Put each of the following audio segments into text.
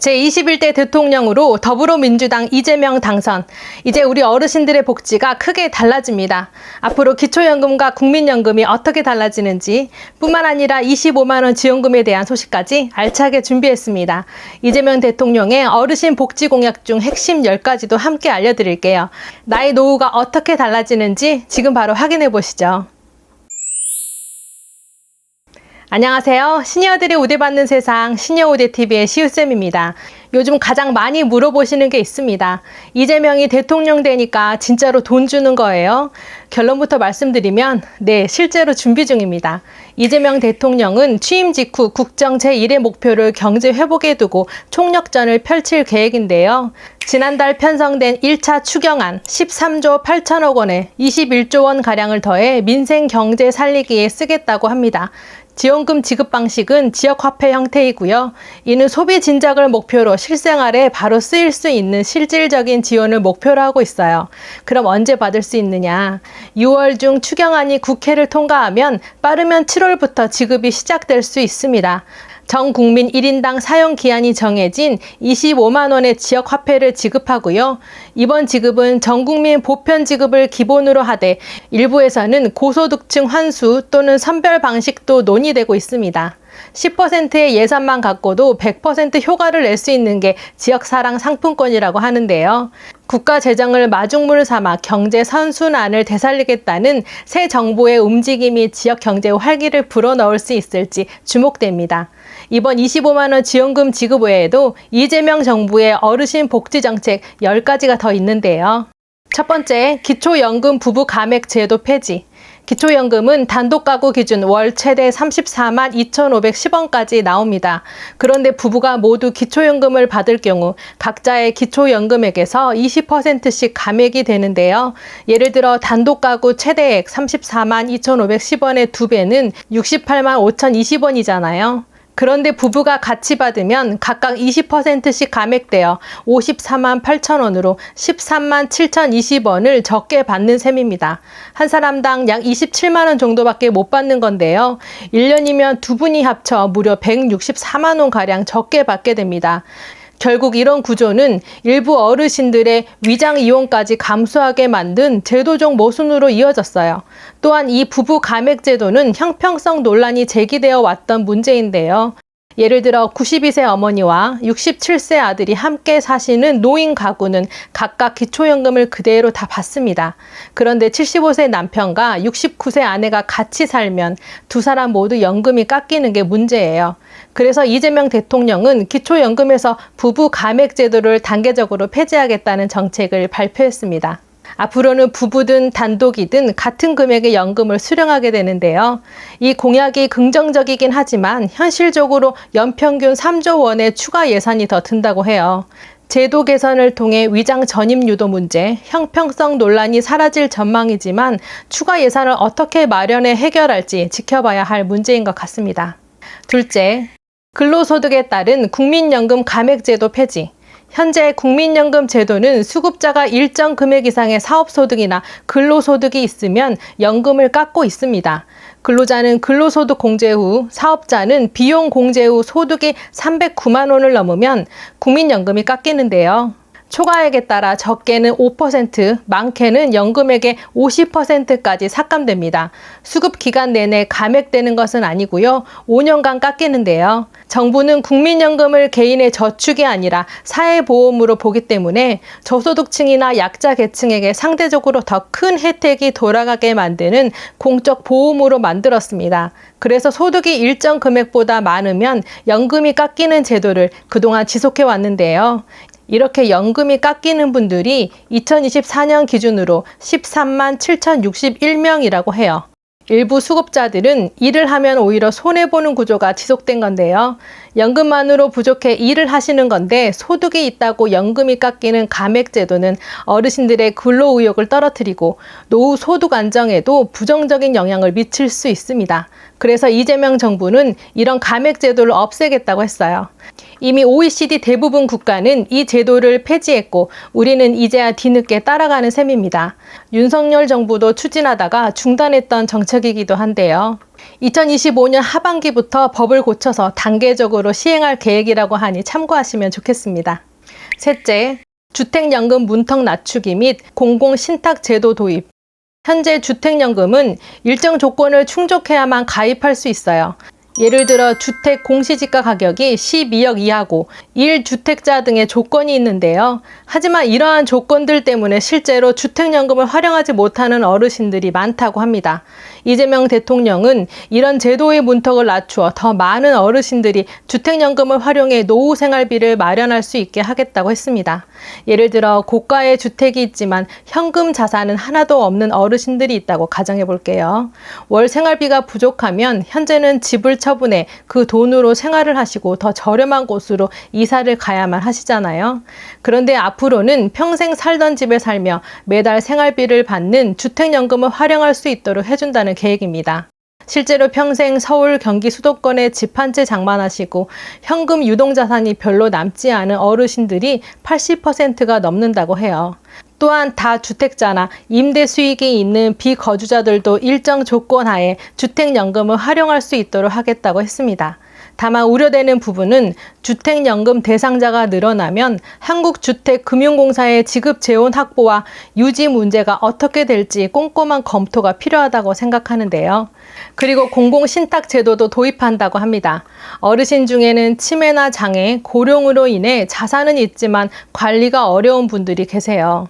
제21대 대통령으로 더불어민주당 이재명 당선. 이제 우리 어르신들의 복지가 크게 달라집니다. 앞으로 기초연금과 국민연금이 어떻게 달라지는지 뿐만 아니라 25만 원 지원금에 대한 소식까지 알차게 준비했습니다. 이재명 대통령의 어르신 복지 공약 중 핵심 10가지도 함께 알려드릴게요. 나의 노후가 어떻게 달라지는지 지금 바로 확인해 보시죠. 안녕하세요. 시니어들이 우대받는 세상 시니어우대TV의 시우쌤입니다. 요즘 가장 많이 물어보시는 게 있습니다. 이재명이 대통령 되니까 진짜로 돈 주는 거예요? 결론부터 말씀드리면 네, 실제로 준비 중입니다. 이재명 대통령은 취임 직후 국정 제1의 목표를 경제 회복에 두고 총력전을 펼칠 계획인데요. 지난달 편성된 1차 추경안 13조 8천억 원에 21조 원가량을 더해 민생 경제 살리기에 쓰겠다고 합니다. 지원금 지급 방식은 지역화폐 형태이고요. 이는 소비 진작을 목표로 실생활에 바로 쓰일 수 있는 실질적인 지원을 목표로 하고 있어요. 그럼 언제 받을 수 있느냐? 6월 중 추경안이 국회를 통과하면 빠르면 7월부터 지급이 시작될 수 있습니다. 전 국민 1인당 사용 기한이 정해진 25만 원의 지역 화폐를 지급하고요. 이번 지급은 전 국민 보편 지급을 기본으로 하되 일부에서는 고소득층 환수 또는 선별 방식도 논의되고 있습니다. 10%의 예산만 갖고도 100% 효과를 낼 수 있는 게 지역사랑 상품권이라고 하는데요. 국가 재정을 마중물 삼아 경제 선순환을 되살리겠다는 새 정부의 움직임이 지역 경제의 활기를 불어넣을 수 있을지 주목됩니다. 이번 25만 원 지원금 지급 외에도 이재명 정부의 어르신 복지 정책 10가지가 더 있는데요. 첫 번째, 기초연금 부부 감액 제도 폐지. 기초연금은 단독가구 기준 월 최대 34만 2,510원까지 나옵니다. 그런데 부부가 모두 기초연금을 받을 경우 각자의 기초연금액에서 20%씩 감액이 되는데요. 예를 들어 단독가구 최대액 34만 2,510원의 2배는 68만 5,020원이잖아요. 그런데 부부가 같이 받으면 각각 20%씩 감액되어 54만 8천 원으로 13만 7,020원을 적게 받는 셈입니다. 한 사람당 약 27만 원 정도밖에 못 받는 건데요. 1년이면 두 분이 합쳐 무려 164만 원가량 적게 받게 됩니다. 결국 이런 구조는 일부 어르신들의 위장 이용까지 감수하게 만든 제도적 모순으로 이어졌어요. 또한 이 부부 감액 제도는 형평성 논란이 제기되어 왔던 문제인데요. 예를 들어 92세 어머니와 67세 아들이 함께 사시는 노인 가구는 각각 기초연금을 그대로 다 받습니다. 그런데 75세 남편과 69세 아내가 같이 살면 두 사람 모두 연금이 깎이는 게 문제예요. 그래서 이재명 대통령은 기초연금에서 부부 감액 제도를 단계적으로 폐지하겠다는 정책을 발표했습니다. 앞으로는 부부든 단독이든 같은 금액의 연금을 수령하게 되는데요. 이 공약이 긍정적이긴 하지만 현실적으로 연평균 3조 원의 추가 예산이 더 든다고 해요. 제도 개선을 통해 위장 전입 유도 문제, 형평성 논란이 사라질 전망이지만 추가 예산을 어떻게 마련해 해결할지 지켜봐야 할 문제인 것 같습니다. 둘째, 근로소득에 따른 국민연금 감액제도 폐지. 현재 국민연금 제도는 수급자가 일정 금액 이상의 사업소득이나 근로소득이 있으면 연금을 깎고 있습니다. 근로자는 근로소득 공제 후, 사업자는 비용 공제 후 소득이 309만 원을 넘으면 국민연금이 깎이는데요. 초과액에 따라 적게는 5%, 많게는 연금액의 50%까지 삭감됩니다. 수급 기간 내내 감액되는 것은 아니고요. 5년간 깎이는데요. 정부는 국민연금을 개인의 저축이 아니라 사회보험으로 보기 때문에 저소득층이나 약자 계층에게 상대적으로 더 큰 혜택이 돌아가게 만드는 공적 보험으로 만들었습니다. 그래서 소득이 일정 금액보다 많으면 연금이 깎이는 제도를 그동안 지속해 왔는데요. 이렇게 연금이 깎이는 분들이 2024년 기준으로 13만 7,061명이라고 해요. 일부 수급자들은 일을 하면 오히려 손해보는 구조가 지속된 건데요. 연금만으로 부족해 일을 하시는 건데 소득이 있다고 연금이 깎이는 감액제도는 어르신들의 근로 의욕을 떨어뜨리고 노후 소득 안정에도 부정적인 영향을 미칠 수 있습니다. 그래서 이재명 정부는 이런 감액제도를 없애겠다고 했어요. 이미 OECD 대부분 국가는 이 제도를 폐지했고 우리는 이제야 뒤늦게 따라가는 셈입니다. 윤석열 정부도 추진하다가 중단했던 정책이기도 한데요. 2025년 하반기부터 법을 고쳐서 단계적으로 시행할 계획이라고 하니 참고하시면 좋겠습니다. 셋째, 주택연금 문턱 낮추기 및 공공신탁제도 도입. 현재 주택연금은 일정 조건을 충족해야만 가입할 수 있어요. 예를 들어 주택 공시지가 가격이 12억 이하고 1주택자 등의 조건이 있는데요. 하지만 이러한 조건들 때문에 실제로 주택연금을 활용하지 못하는 어르신들이 많다고 합니다. 이재명 대통령은 이런 제도의 문턱을 낮추어 더 많은 어르신들이 주택연금을 활용해 노후 생활비를 마련할 수 있게 하겠다고 했습니다. 예를 들어 고가의 주택이 있지만 현금 자산은 하나도 없는 어르신들이 있다고 가정해 볼게요. 월 생활비가 부족하면 현재는 집을 처분해 그 돈으로 생활을 하시고 더 저렴한 곳으로 이사를 가야만 하시잖아요. 그런데 앞으로는 평생 살던 집에 살며 매달 생활비를 받는 주택연금을 활용할 수 있도록 해준다는 계획입니다. 실제로 평생 서울, 경기 수도권에 집 한 채 장만하시고 현금 유동자산이 별로 남지 않은 어르신들이 80%가 넘는다고 해요. 또한 다주택자나 임대 수익이 있는 비거주자들도 일정 조건 하에 주택연금을 활용할 수 있도록 하겠다고 했습니다. 다만 우려되는 부분은 주택연금 대상자가 늘어나면 한국주택금융공사의 지급재원 확보와 유지 문제가 어떻게 될지 꼼꼼한 검토가 필요하다고 생각하는데요. 그리고 공공신탁제도도 도입한다고 합니다. 어르신 중에는 치매나 장애, 고령으로 인해 자산은 있지만 관리가 어려운 분들이 계세요.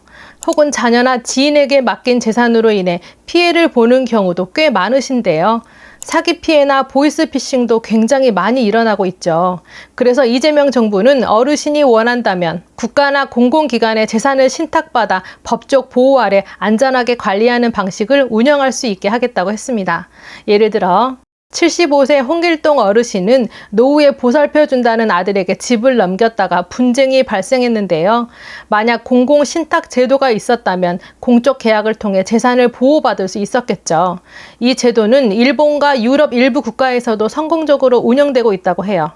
혹은 자녀나 지인에게 맡긴 재산으로 인해 피해를 보는 경우도 꽤 많으신데요. 사기 피해나 보이스피싱도 굉장히 많이 일어나고 있죠. 그래서 이재명 정부는 어르신이 원한다면 국가나 공공기관의 재산을 신탁받아 법적 보호 아래 안전하게 관리하는 방식을 운영할 수 있게 하겠다고 했습니다. 예를 들어 75세 홍길동 어르신은 노후에 보살펴준다는 아들에게 집을 넘겼다가 분쟁이 발생했는데요. 만약 공공신탁 제도가 있었다면 공적 계약을 통해 재산을 보호받을 수 있었겠죠. 이 제도는 일본과 유럽 일부 국가에서도 성공적으로 운영되고 있다고 해요.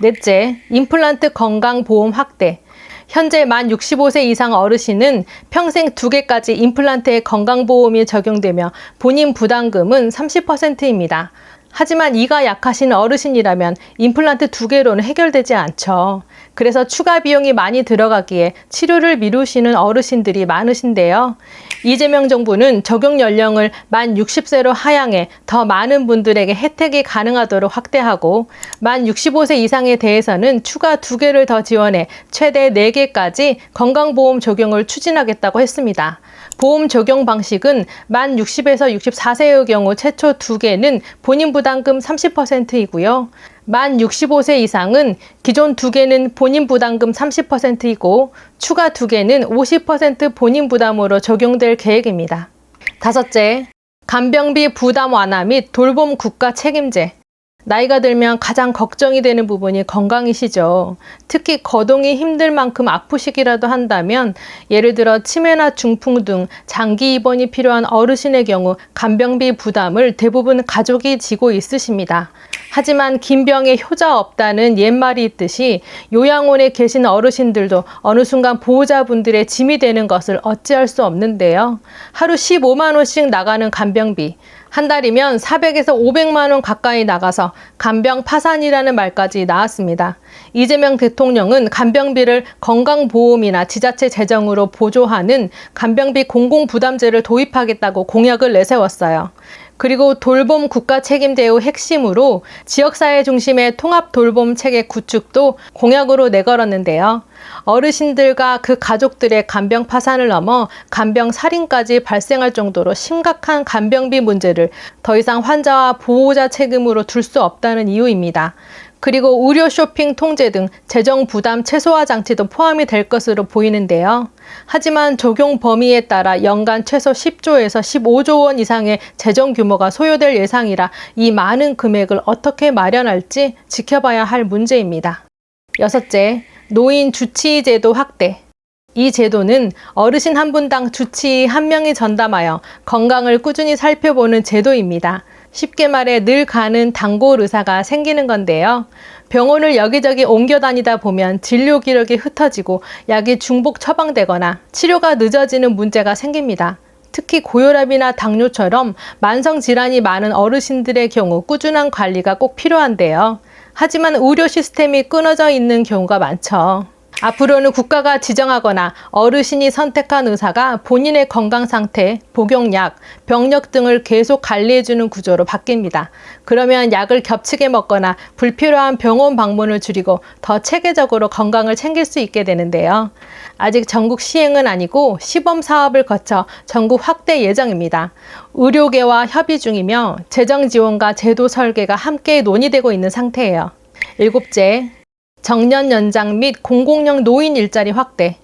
넷째, 임플란트 건강보험 확대. 현재 만 65세 이상 어르신은 평생 2개까지 임플란트의 건강보험이 적용되며 본인 부담금은 30%입니다. 하지만 이가 약하신 어르신이라면 임플란트 2개로는 해결되지 않죠. 그래서 추가 비용이 많이 들어가기에 치료를 미루시는 어르신들이 많으신데요. 이재명 정부는 적용 연령을 만 60세로 하향해 더 많은 분들에게 혜택이 가능하도록 확대하고 만 65세 이상에 대해서는 추가 2개를 더 지원해 최대 4개까지 건강보험 적용을 추진하겠다고 했습니다. 보험 적용 방식은 만 60에서 64세의 경우 최초 2개는 본인 부담금 30%이고요. 만 65세 이상은 기존 2개는 본인 부담금 30%이고 추가 2개는 50% 본인 부담으로 적용될 계획입니다. 다섯째, 간병비 부담 완화 및 돌봄 국가 책임제. 나이가 들면 가장 걱정이 되는 부분이 건강이시죠. 특히 거동이 힘들 만큼 아프시기라도 한다면 예를 들어 치매나 중풍 등 장기 입원이 필요한 어르신의 경우 간병비 부담을 대부분 가족이 지고 있으십니다. 하지만 긴 병에 효자 없다는 옛말이 있듯이 요양원에 계신 어르신들도 어느 순간 보호자분들의 짐이 되는 것을 어찌할 수 없는데요. 하루 15만 원씩 나가는 간병비. 한 달이면 400에서 500만 원 가까이 나가서 간병 파산이라는 말까지 나왔습니다. 이재명 대통령은 간병비를 건강보험이나 지자체 재정으로 보조하는 간병비 공공부담제를 도입하겠다고 공약을 내세웠어요. 그리고 돌봄 국가 책임제의 핵심으로 지역사회 중심의 통합 돌봄 체계 구축도 공약으로 내걸었는데요. 어르신들과 그 가족들의 간병 파산을 넘어 간병 살인까지 발생할 정도로 심각한 간병비 문제를 더 이상 환자와 보호자 책임으로 둘 수 없다는 이유입니다. 그리고 의료 쇼핑 통제 등 재정 부담 최소화 장치도 포함이 될 것으로 보이는데요. 하지만 적용 범위에 따라 연간 최소 10조에서 15조 원 이상의 재정 규모가 소요될 예상이라 이 많은 금액을 어떻게 마련할지 지켜봐야 할 문제입니다. 여섯째, 노인 주치의 제도 확대. 이 제도는 어르신 한 분당 주치의 한 명이 전담하여 건강을 꾸준히 살펴보는 제도입니다. 쉽게 말해 늘 가는 단골 의사가 생기는 건데요. 병원을 여기저기 옮겨 다니다 보면 진료 기록이 흩어지고 약이 중복 처방되거나 치료가 늦어지는 문제가 생깁니다. 특히 고혈압이나 당뇨처럼 만성 질환이 많은 어르신들의 경우 꾸준한 관리가 꼭 필요한데요. 하지만 의료 시스템이 끊어져 있는 경우가 많죠. 앞으로는 국가가 지정하거나 어르신이 선택한 의사가 본인의 건강 상태, 복용약, 병력 등을 계속 관리해주는 구조로 바뀝니다. 그러면 약을 겹치게 먹거나 불필요한 병원 방문을 줄이고 더 체계적으로 건강을 챙길 수 있게 되는데요. 아직 전국 시행은 아니고 시범 사업을 거쳐 전국 확대 예정입니다. 의료계와 협의 중이며 재정 지원과 제도 설계가 함께 논의되고 있는 상태예요. 7째, 정년 연장 및 공공형 노인 일자리 확대.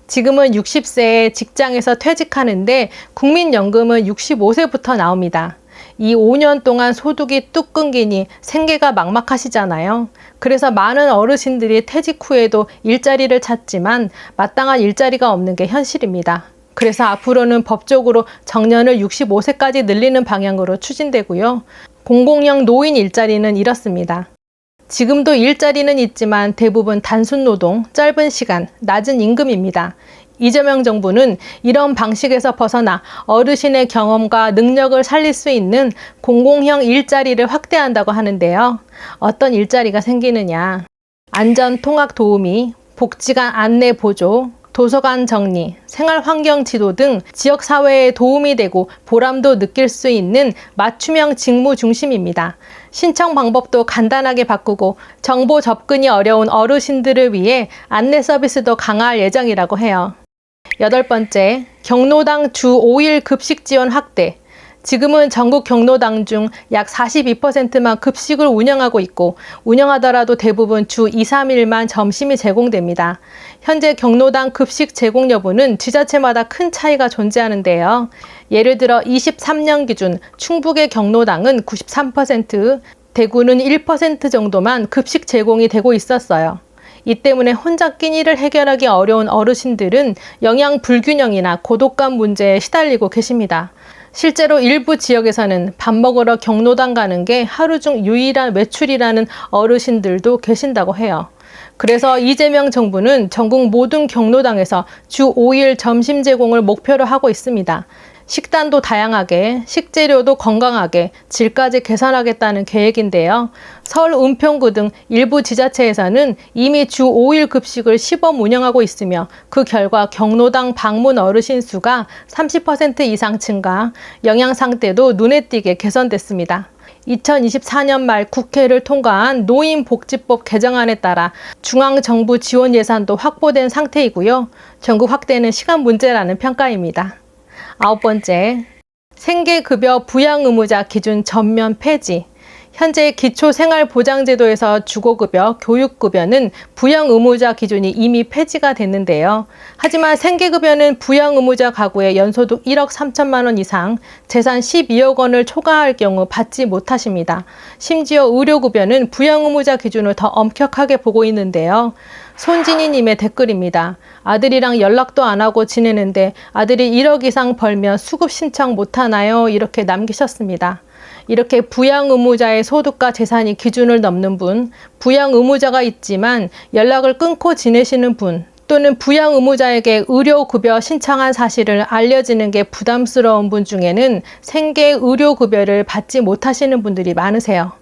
지금은 60세에 직장에서 퇴직하는데 국민연금은 65세부터 나옵니다. 이 5년 동안 소득이 뚝 끊기니 생계가 막막하시잖아요. 그래서 많은 어르신들이 퇴직 후에도 일자리를 찾지만 마땅한 일자리가 없는 게 현실입니다. 그래서 앞으로는 법적으로 정년을 65세까지 늘리는 방향으로 추진되고요. 공공형 노인 일자리는 이렇습니다. 지금도 일자리는 있지만 대부분 단순 노동, 짧은 시간, 낮은 임금입니다. 이재명 정부는 이런 방식에서 벗어나 어르신의 경험과 능력을 살릴 수 있는 공공형 일자리를 확대한다고 하는데요. 어떤 일자리가 생기느냐? 안전 통학 도우미, 복지관 안내 보조, 도서관 정리, 생활환경 지도 등 지역사회에 도움이 되고 보람도 느낄 수 있는 맞춤형 직무 중심입니다. 신청 방법도 간단하게 바꾸고 정보 접근이 어려운 어르신들을 위해 안내 서비스도 강화할 예정이라고 해요. 8번째, 경로당 주 5일 급식 지원 확대. 지금은 전국 경로당 중 약 42%만 급식을 운영하고 있고 운영하더라도 대부분 주 2, 3일만 점심이 제공됩니다. 현재 경로당 급식 제공 여부는 지자체마다 큰 차이가 존재하는데요. 예를 들어 23년 기준 충북의 경로당은 93%, 대구는 1% 정도만 급식 제공이 되고 있었어요. 이 때문에 혼자 끼니를 해결하기 어려운 어르신들은 영양 불균형이나 고독감 문제에 시달리고 계십니다. 실제로 일부 지역에서는 밥 먹으러 경로당 가는 게 하루 중 유일한 외출이라는 어르신들도 계신다고 해요. 그래서 이재명 정부는 전국 모든 경로당에서 주 5일 점심 제공을 목표로 하고 있습니다. 식단도 다양하게, 식재료도 건강하게, 질까지 개선하겠다는 계획인데요. 서울 은평구 등 일부 지자체에서는 이미 주 5일 급식을 시범 운영하고 있으며 그 결과 경로당 방문 어르신 수가 30% 이상 증가, 영양 상태도 눈에 띄게 개선됐습니다. 2024년 말 국회를 통과한 노인복지법 개정안에 따라 중앙정부 지원 예산도 확보된 상태이고요. 전국 확대는 시간 문제라는 평가입니다. 9번째, 생계급여 부양의무자 기준 전면 폐지. 현재 기초생활보장제도에서 주거급여, 교육급여는 부양의무자 기준이 이미 폐지가 됐는데요. 하지만 생계급여는 부양의무자 가구의 연소득 1억 3천만 원 이상, 재산 12억 원을 초과할 경우 받지 못하십니다. 심지어 의료급여는 부양의무자 기준을 더 엄격하게 보고 있는데요. 손진희님의 댓글입니다. 아들이랑 연락도 안 하고 지내는데 아들이 1억 이상 벌면 수급 신청 못하나요? 이렇게 남기셨습니다. 이렇게 부양의무자의 소득과 재산이 기준을 넘는 분, 부양의무자가 있지만 연락을 끊고 지내시는 분, 또는 부양의무자에게 의료급여 신청한 사실을 알려지는 게 부담스러운 분 중에는 생계 의료급여를 받지 못하시는 분들이 많으세요.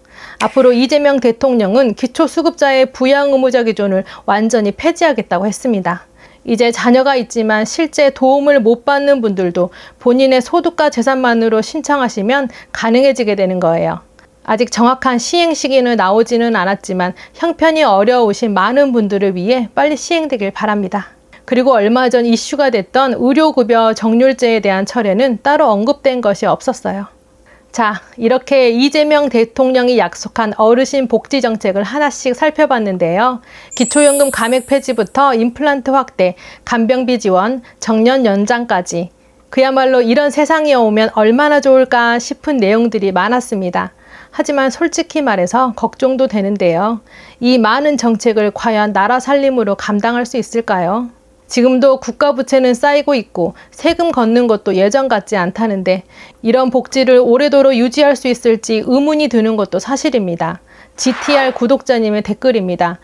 앞으로 이재명 대통령은 기초수급자의 부양의무자 기준을 완전히 폐지하겠다고 했습니다. 이제 자녀가 있지만 실제 도움을 못 받는 분들도 본인의 소득과 재산만으로 신청하시면 가능해지게 되는 거예요. 아직 정확한 시행 시기는 나오지는 않았지만 형편이 어려우신 많은 분들을 위해 빨리 시행되길 바랍니다. 그리고 얼마 전 이슈가 됐던 의료급여 정률제에 대한 철회는 따로 언급된 것이 없었어요. 자, 이렇게 이재명 대통령이 약속한 어르신 복지 정책을 하나씩 살펴봤는데요. 기초연금 감액 폐지부터 임플란트 확대, 간병비 지원, 정년 연장까지 그야말로 이런 세상이 오면 얼마나 좋을까 싶은 내용들이 많았습니다. 하지만 솔직히 말해서 걱정도 되는데요. 이 많은 정책을 과연 나라 살림으로 감당할 수 있을까요? 지금도 국가 부채는 쌓이고 있고 세금 걷는 것도 예전 같지 않다는데 이런 복지를 오래도록 유지할 수 있을지 의문이 드는 것도 사실입니다. GTR 구독자님의 댓글입니다.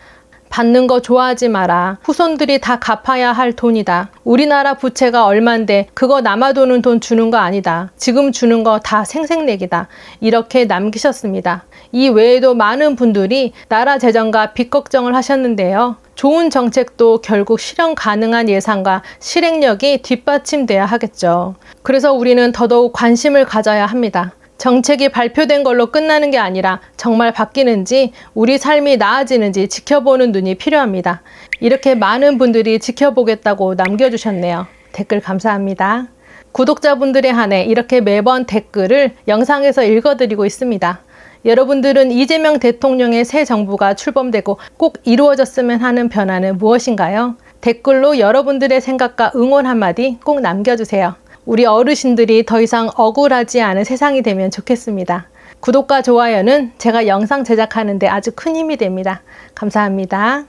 받는 거 좋아하지 마라. 후손들이 다 갚아야 할 돈이다. 우리나라 부채가 얼만데 그거 남아도는 돈 주는 거 아니다. 지금 주는 거 다 생색내기다. 이렇게 남기셨습니다. 이 외에도 많은 분들이 나라 재정과 빚 걱정을 하셨는데요. 좋은 정책도 결국 실현 가능한 예산과 실행력이 뒷받침돼야 하겠죠. 그래서 우리는 더더욱 관심을 가져야 합니다. 정책이 발표된 걸로 끝나는 게 아니라 정말 바뀌는지 우리 삶이 나아지는지 지켜보는 눈이 필요합니다. 이렇게 많은 분들이 지켜보겠다고 남겨주셨네요. 댓글 감사합니다. 구독자분들에 한해 이렇게 매번 댓글을 영상에서 읽어드리고 있습니다. 여러분들은 이재명 대통령의 새 정부가 출범되고 꼭 이루어졌으면 하는 변화는 무엇인가요? 댓글로 여러분들의 생각과 응원 한마디 꼭 남겨주세요. 우리 어르신들이 더 이상 억울하지 않은 세상이 되면 좋겠습니다. 구독과 좋아요는 제가 영상 제작하는 데 아주 큰 힘이 됩니다. 감사합니다.